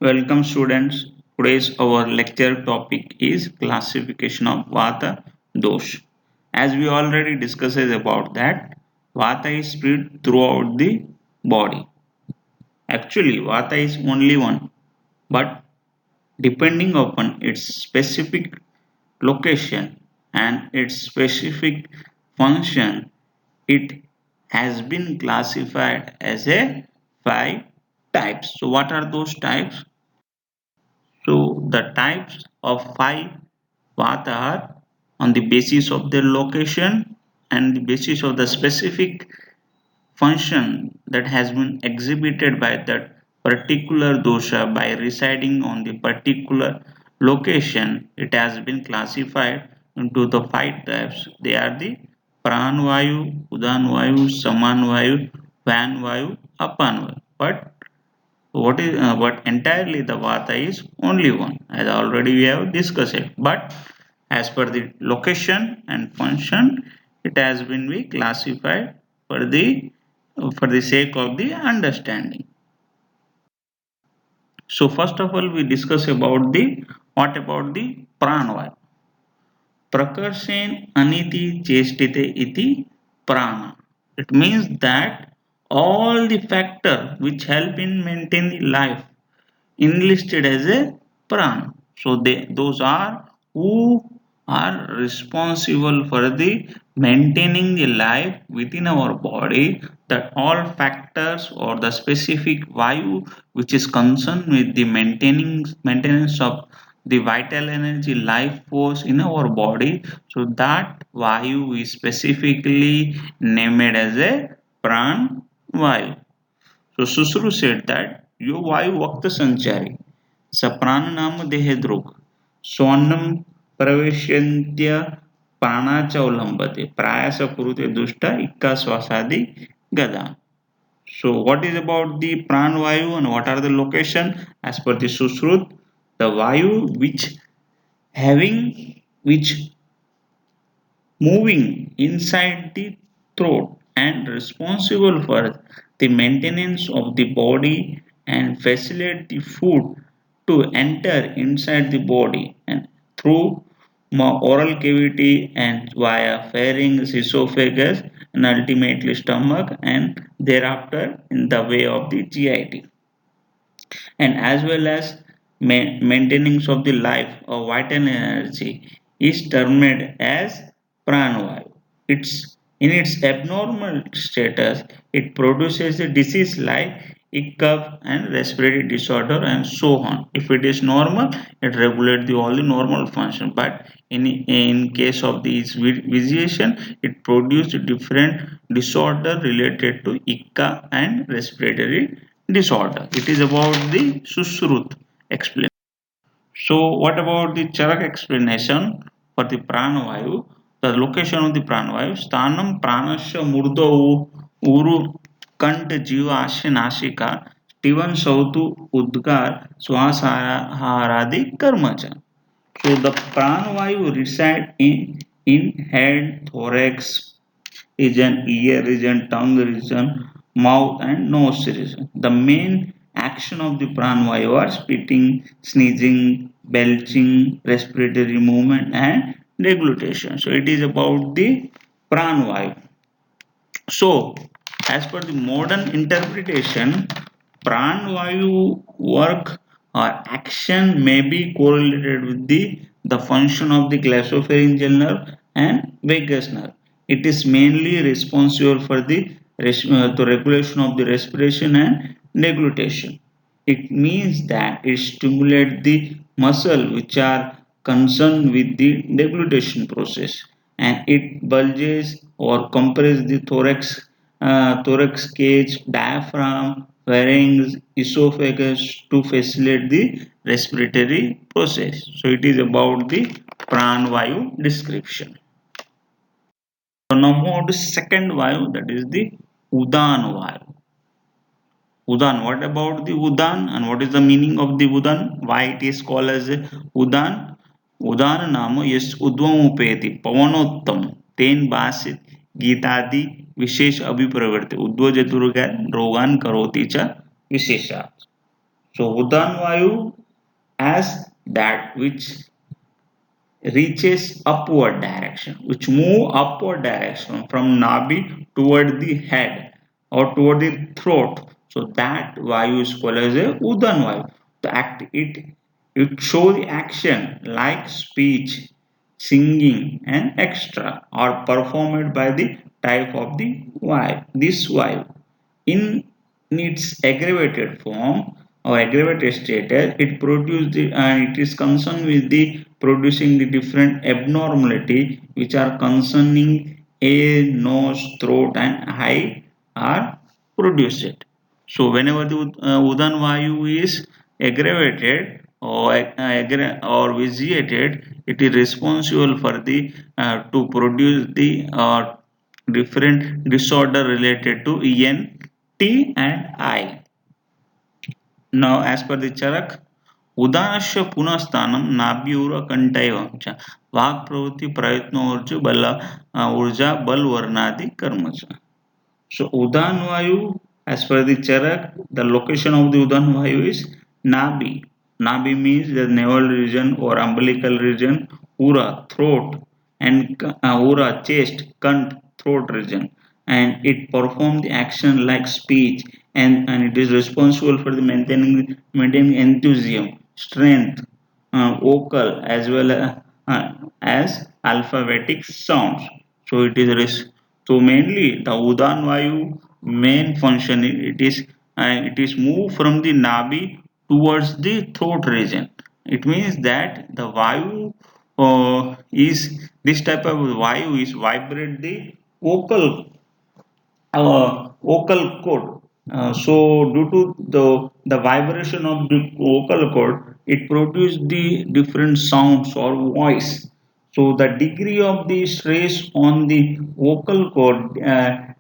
Welcome students. Today's our lecture topic is classification of Vata dosh. As we already discussed about that, Vata is spread throughout the body. Actually, Vata is only one, but depending upon its specific location and its specific function, it has been classified as a five types. So, what are those types? So the types of five paths are on the basis of their location and the basis of the specific function that has been exhibited by that particular dosha by residing on the particular location. It has been classified into the five types. They are the pranvayu, udanvayu, samanvayu, vanvayu, apanvayu. But entirely the vata is only one, as already we have discussed it. But as per the location and function, it has been be classified for the sake of the understanding. So first of all, we discuss about the what about the pranvayu. Prakarsen aniti chestite iti prana. It means that all the factor which help in maintain the life enlisted as a pran. So those are who are responsible for the maintaining the life within our body. That all factors or the specific vayu which is concerned with the maintaining maintenance of the vital energy life force in our body. So that vayu is specifically named as a pran vayu. So Susru said that यो वायु वक्त संचारी सप्राणनाम देहद्रुग स्वन्नम प्रवेश्यन्त्य प्राणाच उल्लंघते प्रायस कुरुते दुष्ट इक्का श्वासादि गदा. So what is about the pran vayu and what are the location? As per the Susrut, the vayu which moving inside the throat and responsible for the maintenance of the body and facilitate the food to enter inside the body and through oral cavity and via pharynx, esophagus and ultimately stomach and thereafter in the way of the GIT and as well as maintenance of the life or vital energy is termed as pranavayu. It's in its abnormal status, it produces a disease like hiccup and respiratory disorder and so on. If it is normal, it regulates the all the normal function. But in case of this vitiation, it produces different disorder related to hiccup and respiratory disorder. It is about the Sushrut explanation. So, what about the Charak explanation for the pranavayu? The location of the pranavayu. Sthanam pranasya murdau uru kant jiva asya nashika Steven sautu udgar swasaharadi karmacha. So, the pranavayu reside in head, thorax region, ear region, tongue region, mouth and nose region. The main action of the pranavayu are spitting, sneezing, belching, respiratory movement and deglutition. So it is about the pranavayu. So as per the modern interpretation, pranavayu work or action may be correlated with the function of the glossopharyngeal nerve and vagus nerve. It is mainly responsible for the regulation of the respiration and deglutition. It means that it stimulates the muscle which are concerned with the deglutition process and it bulges or compresses the thorax cage, diaphragm, pharynx, esophagus to facilitate the respiratory process. So it is about the pranvayu description. So now move to second vayu, that is the udan vayu. Udan. What about the Udan and what is the meaning of the Udan? Why it is called as Udan? उदान नाम यश उद्वमुपेति पवनोत्तम तेन भाषित गीतादि विशेष अभिप्रवृत्ति उद्वजतुर्गान रोगान करोति च विशेषात्. So Udan Vayu as that which reaches upward direction, which move upward direction from Nabi toward the head or toward the throat. So that Vayu is called as a Udan Vayu. The act it show the action like speech, singing, and extra are performed by the type of the Vayu. This Vayu in its aggravated form or aggravated status, it is concerned with the producing the different abnormality which are concerning a nose, throat, and eye are produced. So whenever the Udan Vayu is aggravated or vitiated, it is responsible for the to produce the different disorder related to EN, T and I. Now, as per the Charak, उदानस्य पुनःस्थानं नाभ्युरकण्ठैव च वाक्प्रवृत्ति प्रयत्नोर्ज बल ऊर्जा बल वर्णादि कर्म च. So Udan Vayu, as per the Charak, the location of the Udan Vayu is Nabi. Nabi means the navel region or umbilical region, Ura, throat, and Ura, chest, Kant, throat region. And it performs the action like speech, and it is responsible for the maintaining enthusiasm, strength, vocal as alphabetic sounds. So it is so mainly the Udan Vayu main function it is moved from the Nabi towards the throat region. It means that the Vayu is this type of Vayu is vibrate the vocal vocal cord. So due to the vibration of the vocal cord, it produces the different sounds or voice. So the degree of the stress on the vocal cord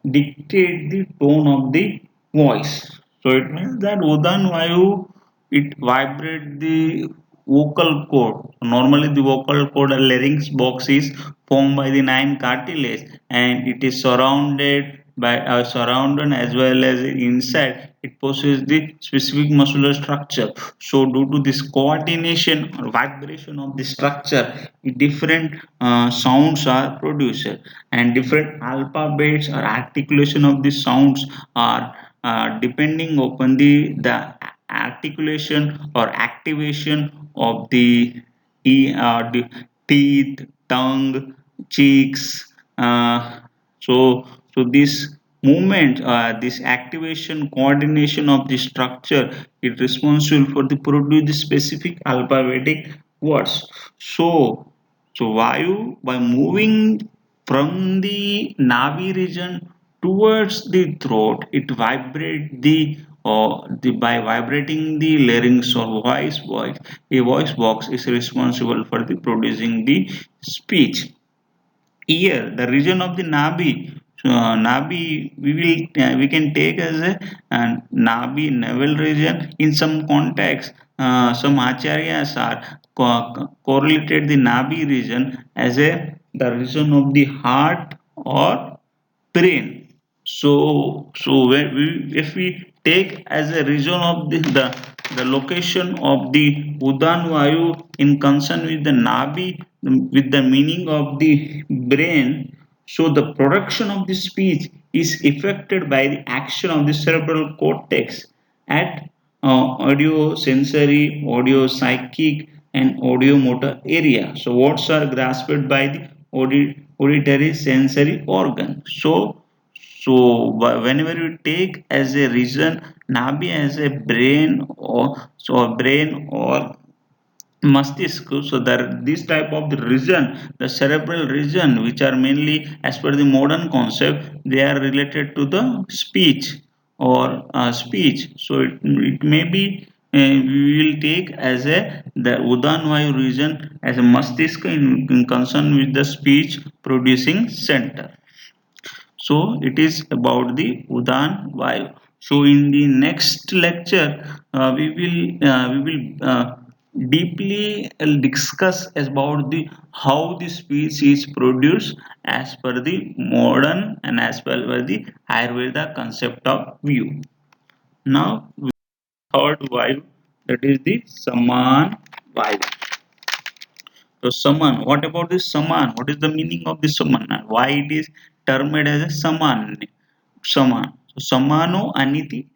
dictate the tone of the voice. So it means that Udan Vayu it vibrate the vocal cord. Normally, the vocal cord or larynx box is formed by the nine cartilage, and it is surrounded as well as inside. It possesses the specific muscular structure. So, due to this coordination or vibration of the structure, different sounds are produced, and different alphabets or articulation of the sounds are depending upon the articulation or activation of the teeth, tongue, cheeks. So, so this movement, this activation, coordination of the structure is responsible for the produce the specific alphabetic words. So, so Vayu by moving from the Navi region towards the throat, it vibrates by vibrating the larynx or voice. A voice box is responsible for the producing the speech. Here, the region of the Nabi. So, Nabi we can take as a Nabi navel region. In some context, some acharyas are correlated the Nabi region as a the region of the heart or brain. So when if we take as a region of the location of the Udan Vayu in concern with the Nabi, with the meaning of the brain, so the production of the speech is affected by the action of the cerebral cortex at audio sensory, audio psychic, and audio motor area. So words are grasped by the auditory sensory organ. So whenever you take as a reason Nabi as a brain or Mastiska, so that this type of the region, the cerebral region, which are mainly as per the modern concept, they are related to the speech or speech. So it may be we will take as a the Udan Vayu region as a Mastiska in concern with the speech producing center. So it is about the Udan Vayu. So in the next lecture, we will deeply discuss about the how the speech is produced as per the modern and as well as the Ayurveda concept of view. Now, third Vayu. That is the Saman Vayu. So Saman, what about this Saman? What is the meaning of the Saman? And why it is termed as a Saman? Saman. So Samano Aniti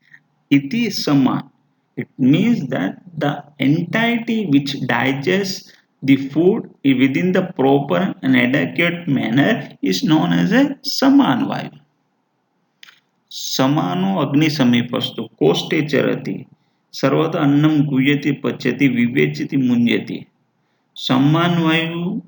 iti Saman. It means that the entity which digests the food within the proper and adequate manner is known as a Saman Vayu. समानो अग्निसमीपस्तु कोष्ठे चरति सर्वथा अन्नं गुह्यति पच्यति विवेचति मुञ्यति. Samanvayu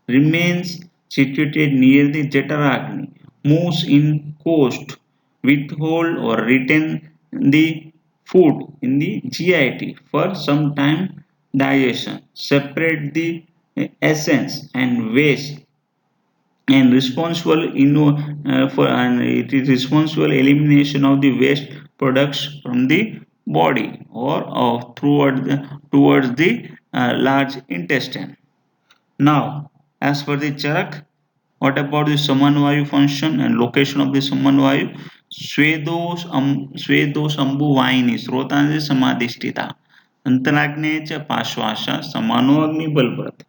remains situated near the Jataragni, moves in coast, withhold or retain the food in the GIT for some time digestion, separate the essence and waste and responsible for and it is responsible elimination of the waste products from the body or towards the large intestine. Now, as for the charak, what about the Samanvayu function and location of the Samanvayu? स्वेदोषंभु वाहिनी स्रोतांचे समाधिष्ठिता अंतराग्नेय पाश्वासा समानो अग्नि बलवत.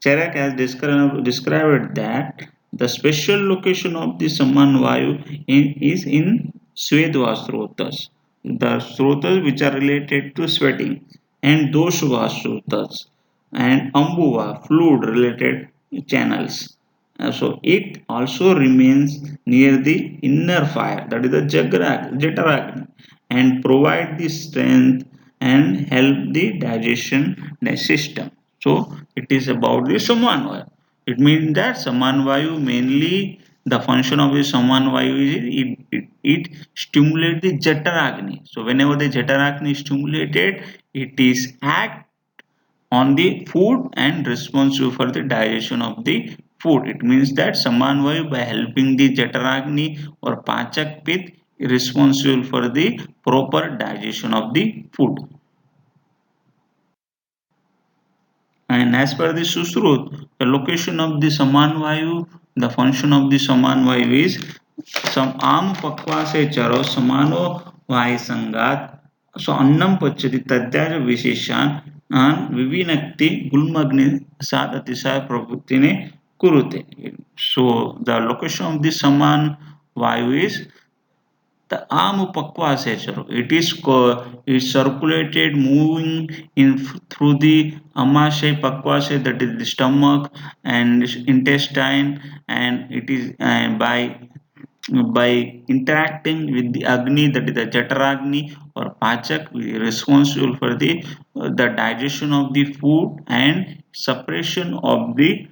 Chirac has described that the special location of the Samanvayu is in Svedva Srotas, the Srotas which are related to sweating, and Doshva Srotas, and Ambuva, fluid related channels. So it also remains near the inner fire, that is the Jataragni, and provide the strength and help the digestion system. So it is about the Samanvayu. It means that Samanvayu mainly the function of the Samanvayu is it stimulates the Jataragni. So whenever the Jataragni is stimulated, it is act on the food and responsible for the digestion of the food. It means that Samanvayu by helping the Jataragni or Pachak Pit is responsible for the proper digestion of the food. And as per the Susrut, the location of the Samanvayu, the function of the Samanvayu is some आम पक्वा से चरो समानो वाय संगात so अन्नम पच्यति तद्याज विशेषान विविनक्ति गुल्मग्नि सात अतिशय प्रवृत्ति ने कुरुते. So the location of the saman vayu is the Amupakvasecharo. It is circulated moving through the Amashay Pakvashe, that is the stomach and intestine, and it is by interacting with the Agni, that is the Jataragni or Pachak, responsible for the digestion of the food and suppression of the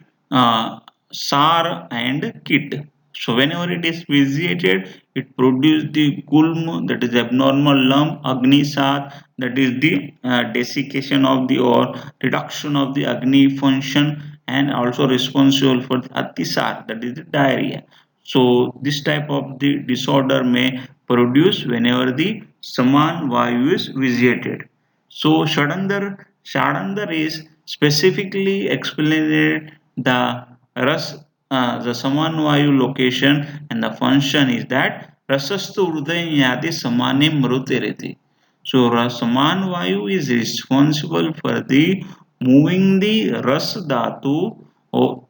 Sar and Kit. So whenever it is vitiated, it produces the gulm, that is abnormal lump, Agni Sat, that is the desiccation of the or reduction of the Agni function, and also responsible for the Atisar, that is the diarrhea. So this type of the disorder may produce whenever the Saman Vayu is vitiated. So Shadandar is specifically explained the Samanvayu location and the function is that Rasastu Udayanyadi Samane Mrutiriti. So Samanvayu is responsible for the moving the Ras Dhatu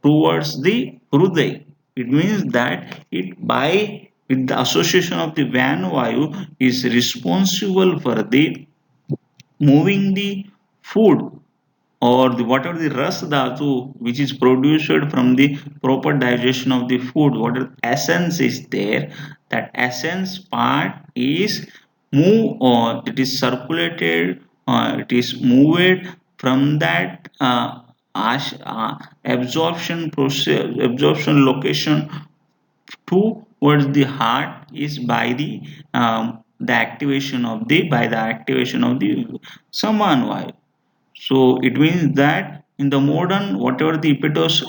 towards the Hruday. It means that it by with the association of the Vayu is responsible for the moving the food or whatever the ras dhatu which is produced from the proper digestion of the food, whatever essence is there, that essence part is move or it is circulated it is moved from that absorption process absorption location towards the heart is by the activation of the saman vayu. So it means that in the modern, whatever the impetus,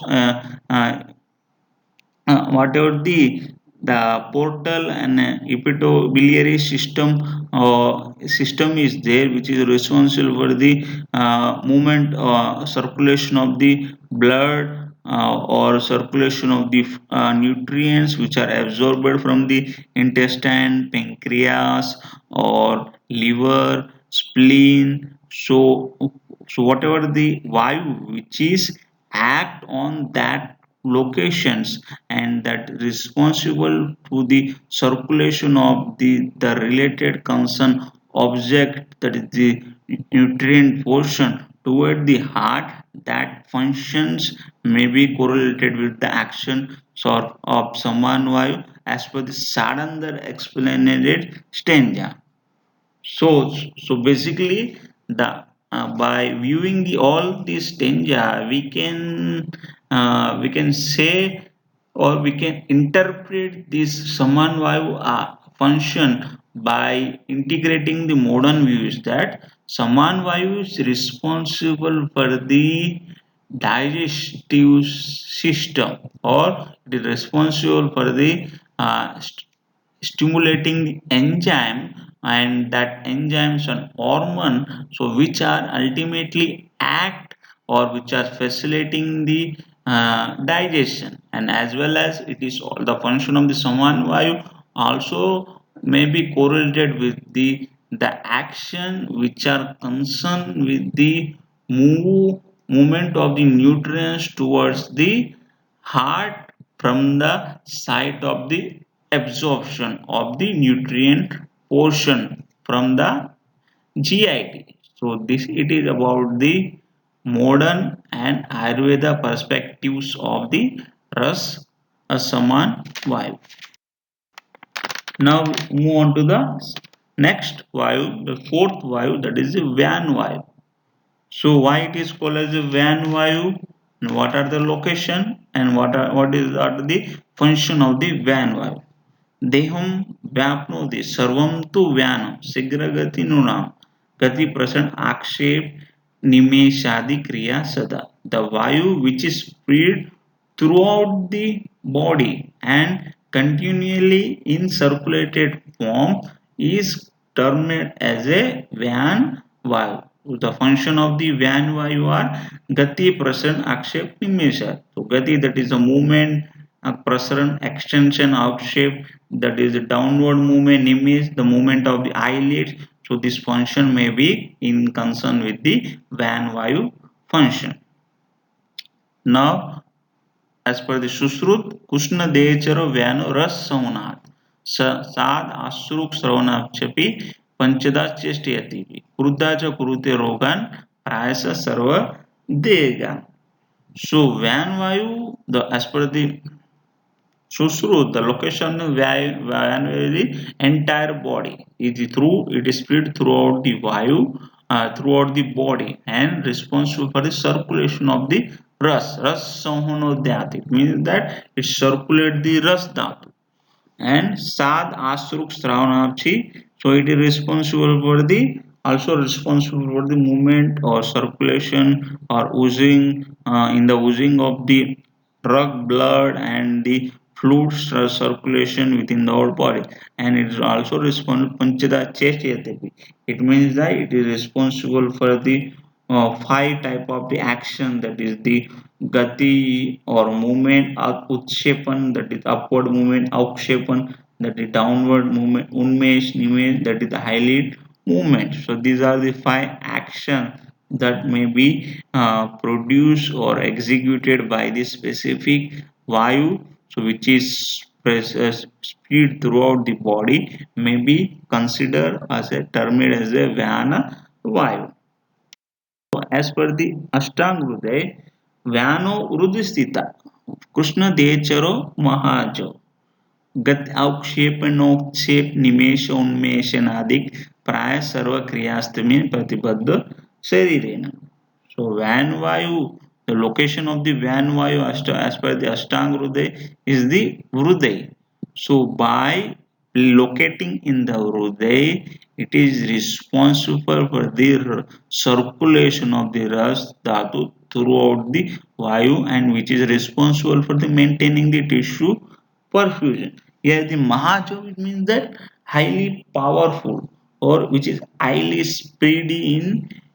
whatever the portal and biliary system is there, which is responsible for the movement circulation of the blood or circulation of the nutrients which are absorbed from the intestine, pancreas, or liver, spleen. So so whatever the vayu which is act on that locations and that responsible to the circulation of the related concern object, that is the nutrient portion toward the heart, that functions may be correlated with the action of saman vayu as per the Sadandar explained stanza. So basically, the by viewing all these stanza, we can say or we can interpret this Samanvayu function by integrating the modern views that Samanvayu is responsible for the digestive system, or it is responsible for the stimulating the enzyme, and that enzymes and hormone, so which are ultimately act or which are facilitating the digestion, and as well as it is all the function of the saman vayu also may be correlated with the action which are concerned with the movement of the nutrients towards the heart from the site of the absorption of the nutrient portion from the GIT. So this it is about the modern and Ayurveda perspectives of the Ras Asaman Vayu. Now move on to the next Vayu, the fourth Vayu, that is the Vyan Vayu. So why it is called as a Van Vayu? And what are the location and what are the function of the Van Vayu? Deham व्याप्नोति सर्वम तु व्यानम शीघ्रगति नूनाम गति प्रसन्न आक्षेप निमेषादि क्रिया सदा. The vayu which is spread throughout the body and continually in circulated form is termed as a Vyan Vayu. The function of the Vyan Vayu are Gati, Prasaran, Akshep, Nimesha. So Gati, that is a movement, Prasaran, extension, Akshep, that is a downward movement, Nimesh, the movement of the eyelids. So this function may be in concern with the Vyan Vayu function. Now, as per the Sushrut, Kushna Decharo Vyano Ras Saunat Sad Asruk Sravanapchapi Panchada Chestiyati Krudacha Kurute Rogan Prayasa Sarva Dega. So Van Vayu, the as per the Sushrut, the location of Van the entire body is through it is spread throughout the Vayu, throughout the body and responsible for the circulation of the Ras Samhonodyat. It means that it circulates the Ras Dhatu. And Sad Asruk Sravanapchi, so it is responsible for the also responsible for the movement or circulation or oozing in the oozing of the drug blood and the fluid circulation within the whole body, and it is also responsible Panchada Cheshyatepi. It means that it is responsible for the five type of the action, that is the gati or movement, utshepan, that is upward movement, aukshepan, that is downward movement, unmesh, nimesh, that is the highlight movement. So these are the five actions that may be produced or executed by the specific vayu, so which is spread throughout the body, may be considered as a termed as a vyana vayu. As per the Ashtang Hruday, Vyano Urudhistita, Krishna Decharo Mahajo, गत अवक्षेप नोक्षेप निमेश उन्मेषनादिक प्राय सर्व क्रियास्तमें प्रतिबद्ध शरीरेण. So Van Vayu, the location of the Van Vayu as per the Ashtanga Hruday is the Hruday. So by locating in the Hruday, it is responsible for the circulation of the Ras Dhatu throughout the Vayu, and which is responsible for the maintaining the tissue perfusion. Here the Mahajo, it means that highly powerful or which is highly speedy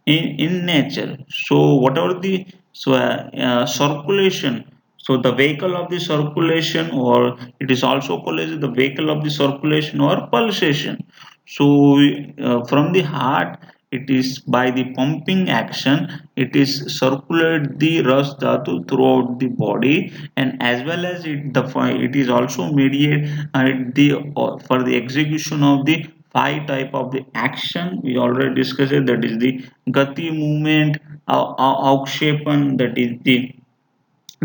in nature. So whatever the circulation, so the vehicle of the circulation, or it is also called as the vehicle of the circulation or pulsation. So from the heart, It is by the pumping action, it is circulate the Ras Dhatu throughout the body, and as well as it is also mediate for the execution of the five type of the action we already discussed it, that is the Gati movement, Aukshepan, that is the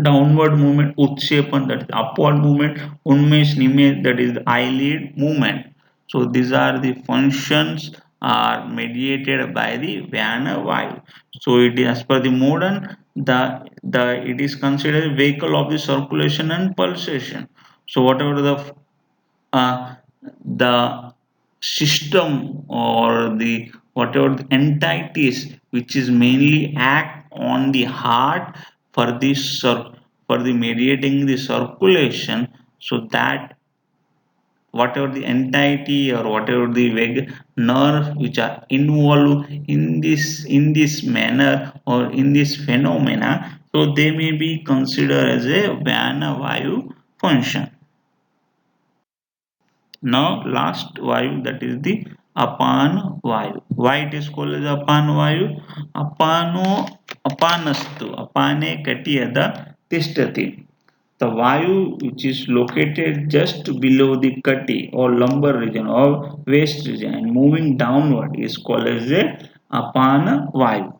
downward movement, Utshepan, that is upward movement, Unmesh Nimesh, that is the eyelid movement. So these are the functions are mediated by the Vyana Vayu. So it is as per the modern, the it is considered vehicle of the circulation and pulsation. So whatever uh, the system or the whatever the entities which is mainly act on the heart for for the mediating the circulation, so that whatever the entity or whatever the nerve which are involved in this manner or in this phenomena, so they may be considered as a Vyana Vayu function. Now, last Vayu, that is the Apan Vayu. Why it is called as Apan Vayu? Apanastu, Apane Katiyada Tishtati. The Vayu which is located just below the Kati or lumbar region or waist region and moving downward is called as a Apana Vayu.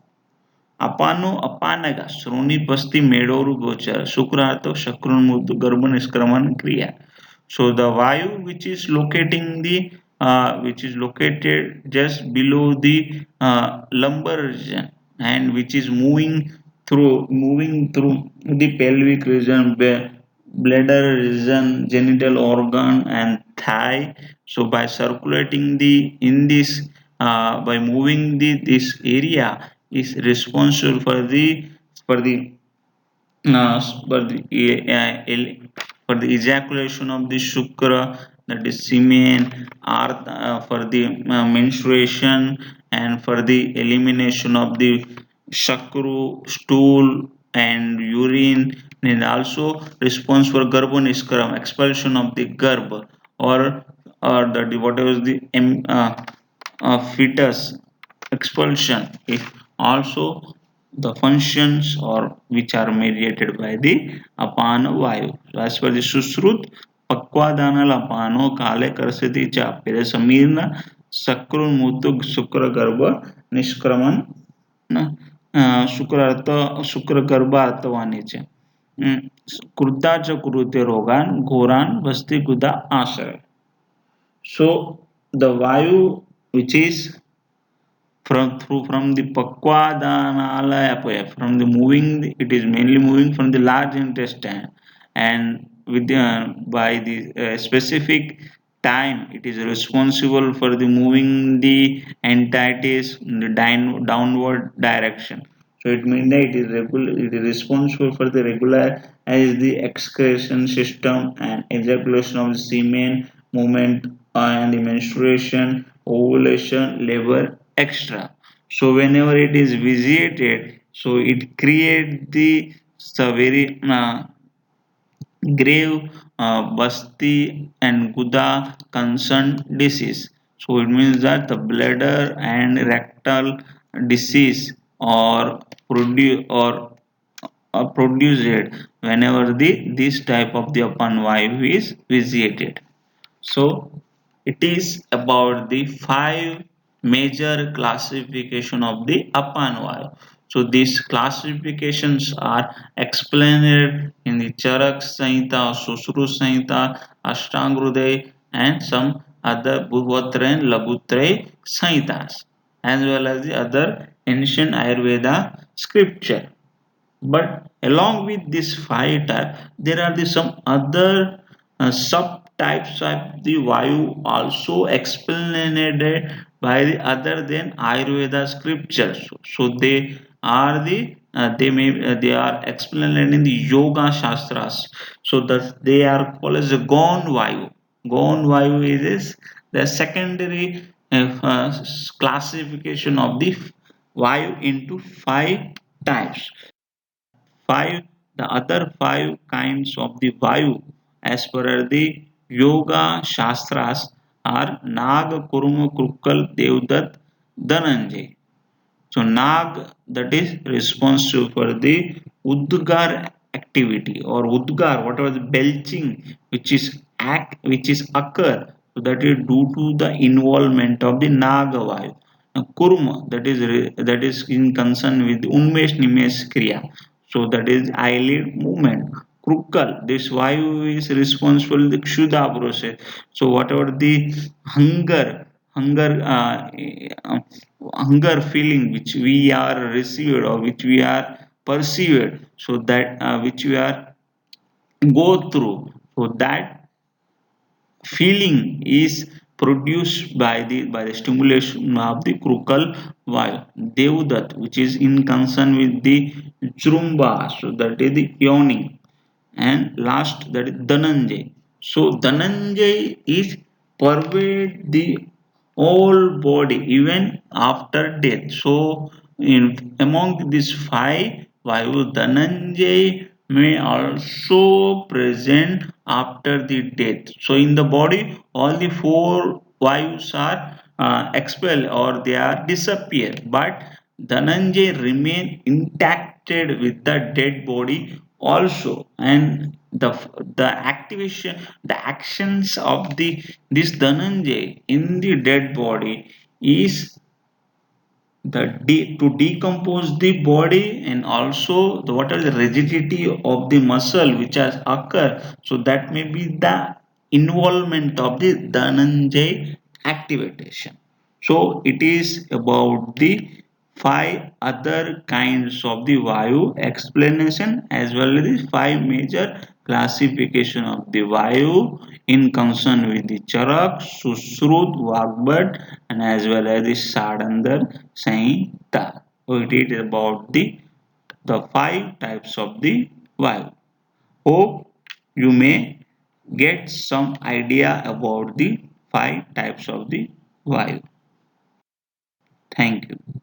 Apano Apanaga, Sroni Pasti Medoru Gochar, Sukrato Shakrun Mudu Garban Iskraman Kriya. So the Vayu which is located just below the lumbar region and which is moving through the pelvic region, bladder region, genital organ and thigh. So by circulating the in this by moving this area is responsible for the uh, for the for the ejaculation of the shukra, that is semen, for the menstruation, and for the elimination of the shakru, stool, and urine, and also responsible for garbhaniskram, expulsion of the garb, or the whatever is the fetus expulsion is also the functions or which are mediated by the apana vayu. So as per the Susrut, Pakwadanal apano kale karsati chapire samirna sakrun mutug sukra garba निष्क्रमण शुक्रार्थ शुक्र गर्भार्थवाणीचे कृताच कुरुते रोगान घोरान वस्ती गुदा आश्रय. So the vayu which is from the Pakwadanalaya, from the moving, it is mainly moving from the large intestine, and with by the specific time it is responsible for the moving the entities in the downward direction. So it means that it is responsible for the regular as the excretion system and ejaculation of the semen, movement and the menstruation, ovulation, labor, extra. So whenever it is vitiated, so it creates the very grave basti and guda concern disease. So it means that the bladder and rectal disease or produced whenever the this type of the upon wife is vitiated. So it is about the five major classification of the Apanvaya. So these classifications are explained in the Charak Samhita, Susru Samhita, Ashtangruday, and some other Bhuvatra and Lagutre Samhitas, as well as the other ancient Ayurveda scripture. But along with these five types, there are some other subtypes of the Vayu also explained by the other than Ayurveda scriptures. So they are they are explained in the Yoga Shastras. So that they are called as the Gon Vayu. Gon Vayu is the secondary classification of the Vayu into five types. Five, the other five kinds of the Vayu as per the Yoga Shastras are Nag, Kurma, Krukal, Devdat, Dhananjay. So Nag, that is responsible for the Udgar activity or Udgar, whatever the belching which is occur, so that is due to the involvement of the Nagavayu. Now, Kurma, that is in concern with the Unmesh Nimesh Kriya, so that is eyelid movement. Krukal, this Vayu is responsible the Kshuddha process. So whatever the hunger, hunger, uh, hunger feeling which we are received or which we are perceived, so that which we are go through, so that feeling is produced by the stimulation of the crukal vayu. Devdutt, which is in concern with the jrumba, so that is the yawning. And last, that is Dhananjay. So Dhananjay is pervade the whole body even after death. So in among these five, Vayu, Dhananjay may also present after the death. So in the body all the four Vayus are expelled or they are disappear, but Dhananjay remain intacted with the dead body also. And the activation, the actions of the this Dhananjay in the dead body is to decompose the body, and also what are the rigidity of the muscle which has occurred, so that may be the involvement of the Dhananjay activation. So it is about the five other kinds of the Vayu explanation, as well as the five major classification of the Vayu in concern with the Charak, Sushrut, Vagbhat, and as well as the Sadandar Sanhita. So it is about the five types of the Vayu. Hope you may get some idea about the five types of the Vayu. Thank you.